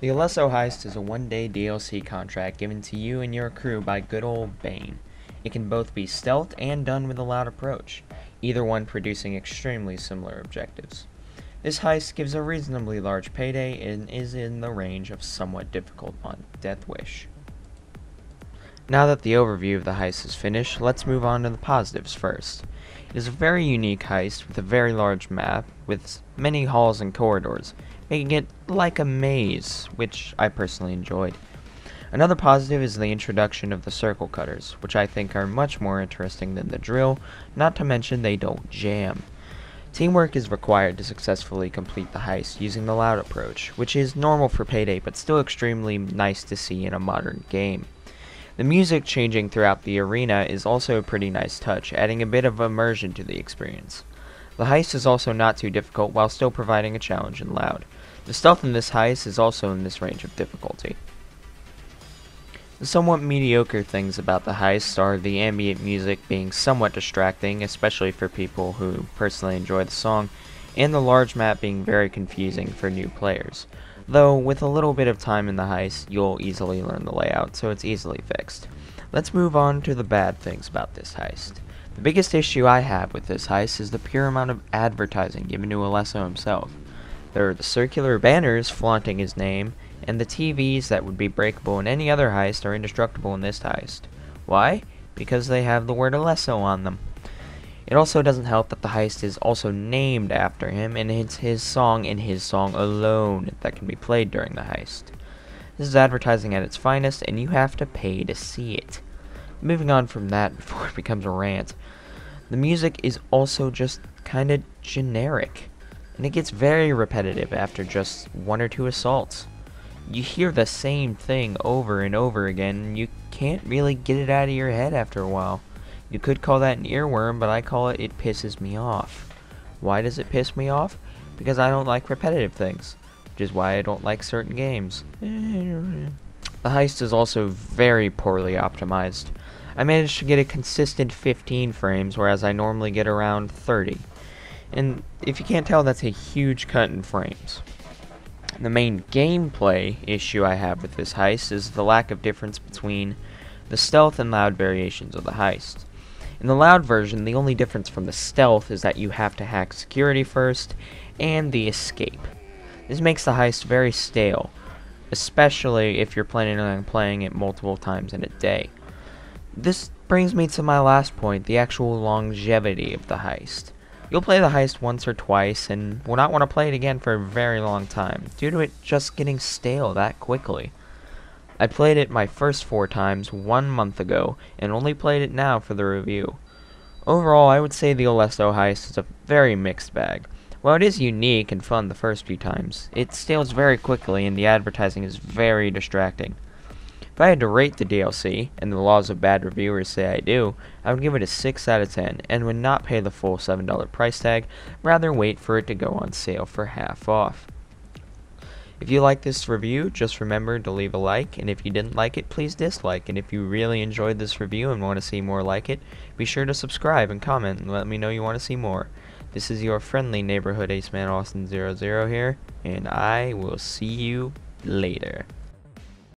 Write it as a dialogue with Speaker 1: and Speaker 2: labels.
Speaker 1: The Alesso Heist is a one-day DLC contract given to you and your crew by good old Bane. It can both be stealth and done with a loud approach, either one producing extremely similar objectives. This heist gives a reasonably large payday and is in the range of somewhat difficult on Death Wish. Now that the overview of the heist is finished, let's move on to the positives first. It is a very unique heist with a very large map, with many halls and corridors, making it like a maze, which I personally enjoyed. Another positive is the introduction of the circle cutters, which I think are much more interesting than the drill, not to mention they don't jam. Teamwork is required to successfully complete the heist using the loud approach, which is normal for Payday but still extremely nice to see in a modern game. The music changing throughout the arena is also a pretty nice touch, adding a bit of immersion to the experience. The heist is also not too difficult while still providing a challenge and loud. The stealth in this heist is also in this range of difficulty. The somewhat mediocre things about the heist are the ambient music being somewhat distracting, especially for people who personally enjoy the song, and the large map being very confusing for new players. Though, with a little bit of time in the heist, you'll easily learn the layout, so it's easily fixed. Let's move on to the bad things about this heist. The biggest issue I have with this heist is the pure amount of advertising given to Alesso himself. There are the circular banners flaunting his name, and the TVs that would be breakable in any other heist are indestructible in this heist. Why? Because they have the word Alesso on them. It also doesn't help that the heist is also named after him, and it's his song and his song alone that can be played during the heist. This is advertising at its finest, and you have to pay to see it. Moving on from that before it becomes a rant, the music is also just kinda generic, and it gets very repetitive after just one or two assaults. You hear the same thing over and over again, and you can't really get it out of your head after a while. You could call that an earworm, but I call it pisses me off. Why does it piss me off? Because I don't like repetitive things, which is why I don't like certain games. The heist is also very poorly optimized. I managed to get a consistent 15 frames, whereas I normally get around 30. And if you can't tell, that's a huge cut in frames. The main gameplay issue I have with this heist is the lack of difference between the stealth and loud variations of the heist. In the loud version, the only difference from the stealth is that you have to hack security first, and the escape. This makes the heist very stale, especially if you're planning on playing it multiple times in a day. This brings me to my last point, the actual longevity of the heist. You'll play the heist once or twice, and will not want to play it again for a very long time, due to it just getting stale that quickly. I played it my first 4 times 1 month ago, and only played it now for the review. Overall, I would say the Alesso heist is a very mixed bag. While it is unique and fun the first few times, it stales very quickly and the advertising is very distracting. If I had to rate the DLC, and the laws of bad reviewers say I do, I would give it a 6 out of 10, and would not pay the full $7 price tag, rather wait for it to go on sale for half off. If you like this review, just remember to leave a like, and if you didn't like it, please dislike, and if you really enjoyed this review and want to see more like it, be sure to subscribe and comment and let me know you want to see more. This is your friendly neighborhood Aceman Austin 00 here, and I will see you later.